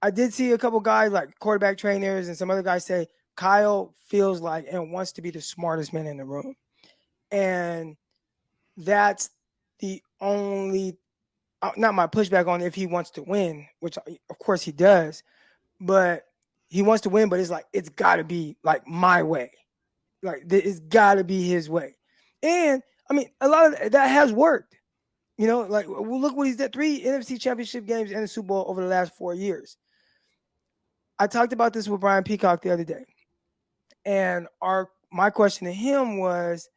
I did see a couple guys like quarterback trainers and some other guys say Kyle feels like and wants to be the smartest man in the room. And that's the only, not my pushback on if he wants to win, which of course he does, but he wants to win, but it's like, it's got to be like my way. Like it's got to be his way. And I mean, a lot of that has worked. You know, like look what he's did, 3 NFC Championship games and the Super Bowl over the last 4 years. I talked about this with Brian Peacock the other day. And my question to him was,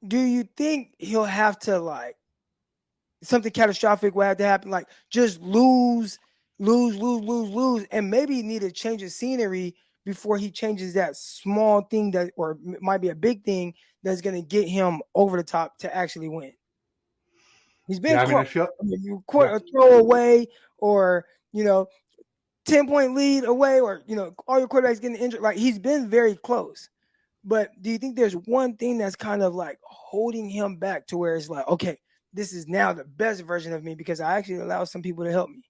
do you think he'll have to like something catastrophic will have to happen, like just lose, and maybe need to change the scenery before he changes that small thing that, or might be a big thing that's going to get him over the top to actually win? He's been close. You throw away, or 10-point lead away, or all your quarterbacks getting injured. Like he's been very close. But do you think there's one thing that's kind of like holding him back to where it's like, okay, this is now the best version of me because I actually allow some people to help me?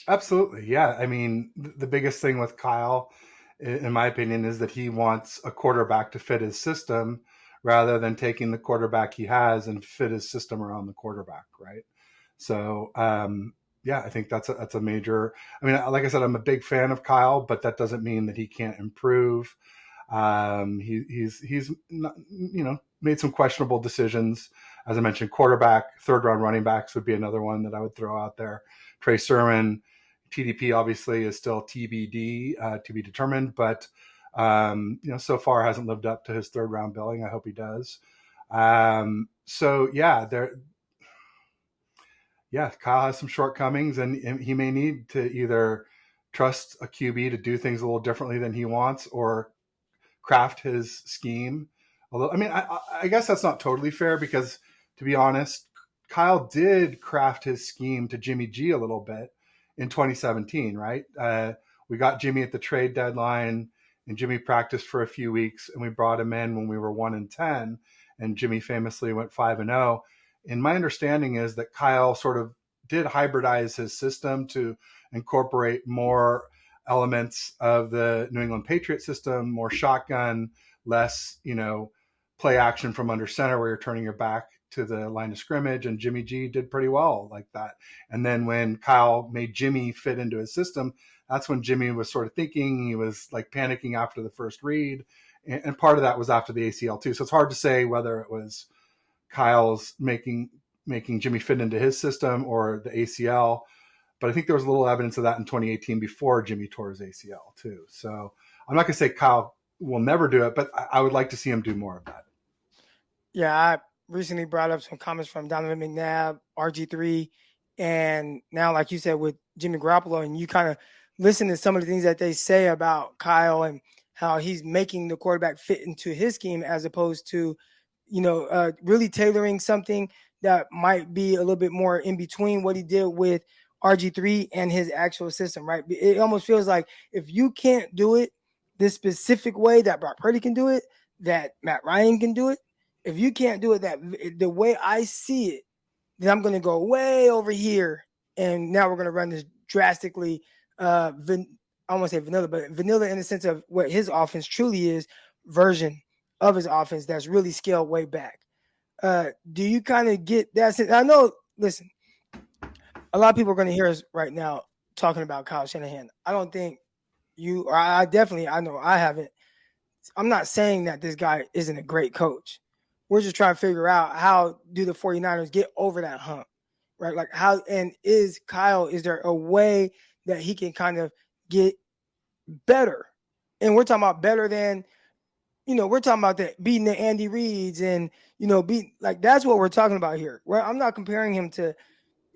Absolutely. Yeah. I mean, the biggest thing with Kyle, in my opinion, is that he wants a quarterback to fit his system rather than taking the quarterback he has and fit his system around the quarterback. Right. So, yeah, I think that's a major, I mean, like I said, I'm a big fan of Kyle, but that doesn't mean that he can't improve. He's not, made some questionable decisions. As I mentioned, quarterback, 3rd round running backs would be another one that I would throw out there. Trey Sermon, TDP obviously is still TBD, to be determined, but so far hasn't lived up to his 3rd round billing. I hope he does. So yeah, Kyle has some shortcomings, and he may need to either trust a QB to do things a little differently than he wants, or craft his scheme. Although, I mean, I guess that's not totally fair because, to be honest, Kyle did craft his scheme to Jimmy G a little bit in 2017, right? We got Jimmy at the trade deadline, and Jimmy practiced for a few weeks, and we brought him in when we were 1-10, and Jimmy famously went 5-0. And my understanding is that Kyle sort of did hybridize his system to incorporate more elements of the New England Patriot system, more shotgun, less, play action from under center where you're turning your back to the line of scrimmage. And Jimmy G did pretty well like that. And then when Kyle made Jimmy fit into his system, that's when Jimmy was sort of thinking, he was like panicking after the first read. And part of that was after the ACL too. So it's hard to say whether it was Kyle's making Jimmy fit into his system or the ACL. But I think there was a little evidence of that in 2018 before Jimmy tore his ACL too. So I'm not going to say Kyle will never do it, but I would like to see him do more of that. Yeah, I recently brought up some comments from Donovan McNabb, RG3, and now, like you said, with Jimmy Garoppolo, and you kind of listen to some of the things that they say about Kyle and how he's making the quarterback fit into his scheme as opposed to, really tailoring something that might be a little bit more in between what he did with RG3 and his actual system, right? It almost feels like if you can't do it this specific way that Brock Purdy can do it, that Matt Ryan can do it, if you can't do it that the way I see it, then I'm going to go way over here, and now we're going to run this drastically, I won't say vanilla, but vanilla in the sense of what his offense truly is, version of his offense that's really scaled way back. Do you kind of get that sense? I know, listen, a lot of people are going to hear us right now talking about Kyle Shanahan. I don't think you, or I know I haven't. I'm not saying that this guy isn't a great coach. We're just trying to figure out how do the 49ers get over that hump, right? Like how, and is there a way that he can kind of get better? And we're talking about better than, we're talking about that beating the Andy Reids and, that's what we're talking about here. Where I'm not comparing him to,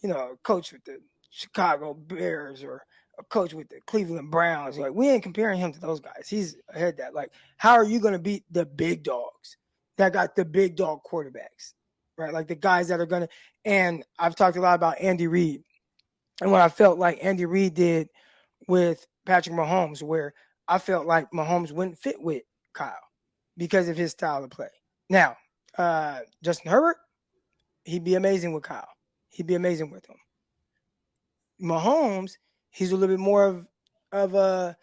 a coach with the Chicago Bears or a coach with the Cleveland Browns. Like, we ain't comparing him to those guys. He's ahead of that. Like, how are you going to beat the big dogs that got the big dog quarterbacks, right? Like the guys that are going to, and I've talked a lot about Andy Reid and what I felt like Andy Reid did with Patrick Mahomes, where I felt like Mahomes wouldn't fit with Kyle because of his style of play. Now, Justin Herbert, he'd be amazing with Kyle. He'd be amazing with him. Mahomes, He's a little bit more of a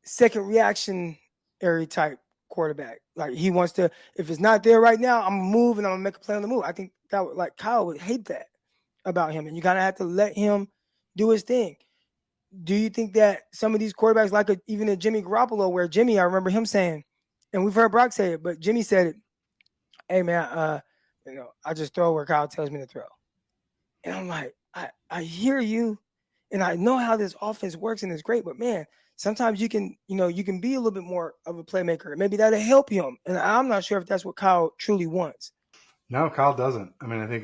second reactionary type quarterback. Like he wants to, if it's not there right now, I'm gonna move and I'm gonna make a play on the move. I think that would, like Kyle would hate that about him, and you kind of have to let him do his thing. Do you think that some of these quarterbacks, like even a Jimmy Garoppolo, where Jimmy, I remember him saying, and we've heard Brock say it, but Jimmy said it, "Hey man, I just throw where Kyle tells me to throw," and I'm like, I hear you, and I know how this offense works, and it's great, but man, sometimes you can be a little bit more of a playmaker, and maybe that'll help him. And I'm not sure if that's what Kyle truly wants. No, Kyle doesn't. I mean, I think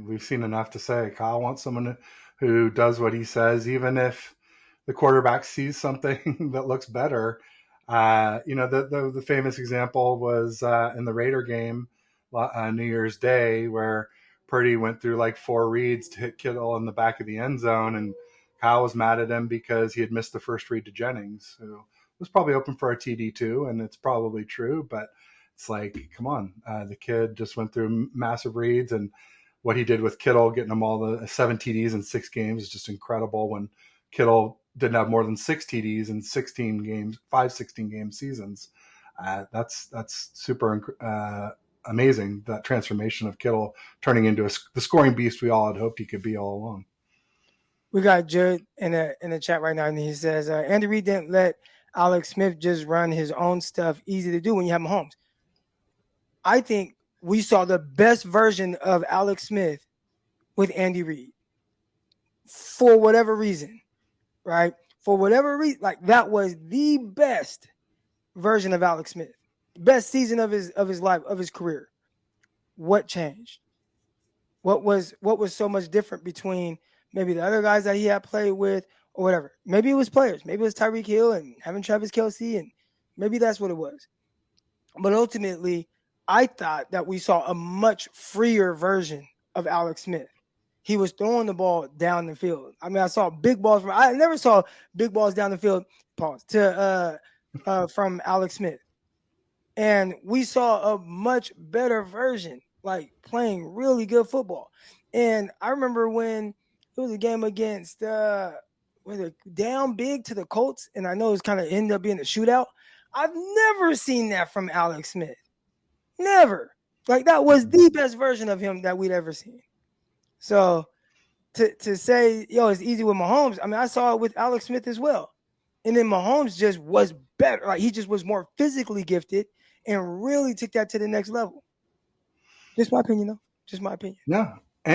we've seen enough to say Kyle wants someone who does what he says, even if the quarterback sees something that looks better. The famous example was in the Raider game, New Year's Day, where Purdy went through like 4 reads to hit Kittle in the back of the end zone, and Kyle was mad at him because he had missed the first read to Jennings, who was probably open for a TD too, and it's probably true, but it's like, come on, the kid just went through massive reads, and what he did with Kittle, getting him all the 7 TDs in 6 games is just incredible. When Kittle didn't have more than 6 TDs in 16 games, 16-game seasons. That's super amazing, that transformation of Kittle turning into the scoring beast we all had hoped he could be all along. We got Judd in the chat right now, and he says Andy Reid didn't let Alex Smith just run his own stuff. Easy to do when you have Mahomes. I think we saw the best version of Alex Smith with Andy Reid for whatever reason, right? For whatever reason, like that was the best version of Alex Smith, best season of his life, of his career. What changed? What was so much different between maybe the other guys that he had played with or whatever? Maybe it was players. Maybe it was Tyreek Hill and having Travis Kelce, and maybe that's what it was. But ultimately, I thought that we saw a much freer version of Alex Smith. He was throwing the ball down the field. I mean, I saw big balls I never saw big balls down the field. From Alex Smith, and we saw a much better version, like playing really good football. And I remember when it was a game against was it down big to the Colts, and I know it's kind of ended up being a shootout. I've never seen that from Alex Smith. Never. Like that was the best version of him that we'd ever seen. So to say, it's easy with Mahomes, I mean, I saw it with Alex Smith as well. And then Mahomes just was better. Like he just was more physically gifted and really took that to the next level. Just my opinion, though. Just my opinion. Yeah.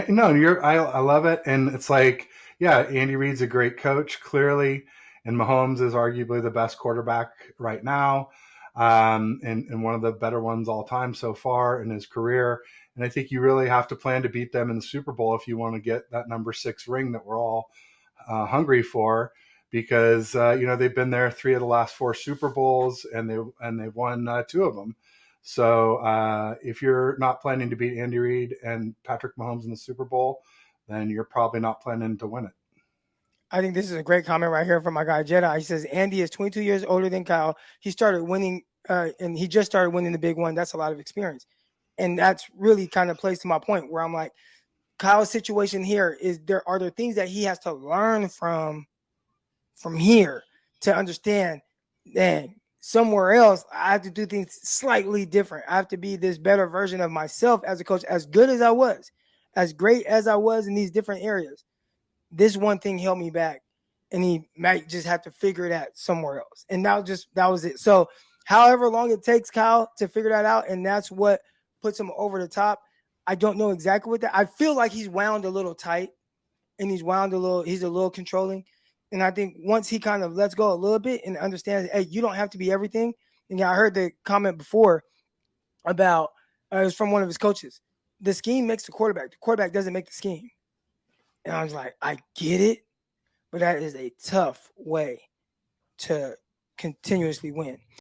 No, I love it. And it's like, yeah, Andy Reid's a great coach, clearly. And Mahomes is arguably the best quarterback right now. And one of the better ones all time so far in his career. And I think you really have to plan to beat them in the Super Bowl if you want to get that number 6 ring that we're all hungry for, because they've been there 3 of the last 4 Super Bowls, and they've won 2 of them. So if you're not planning to beat Andy Reid and Patrick Mahomes in the Super Bowl, then you're probably not planning to win it. I think this is a great comment right here from my guy Jedi. He says Andy is 22 years older than Kyle. He started winning, and he just started winning the big one. That's a lot of experience, and that's really kind of plays to my point where I'm like, Kyle's situation here is are there things that he has to learn from here to understand, dang, somewhere else I have to do things slightly different. I have to be this better version of myself as a coach, as good as I was, as great as I was in these different areas. This one thing held me back, and he might just have to figure it out somewhere else. And that was it. So however long it takes Kyle to figure that out, and that's what puts him over the top. I don't know exactly what that. I feel like he's wound a little tight, and he's a little controlling. And I think once he kind of lets go a little bit and understands, hey, you don't have to be everything. And I heard the comment before about it was from one of his coaches. The scheme makes the quarterback. The quarterback doesn't make the scheme. And I was like, I get it, but that is a tough way to continuously win.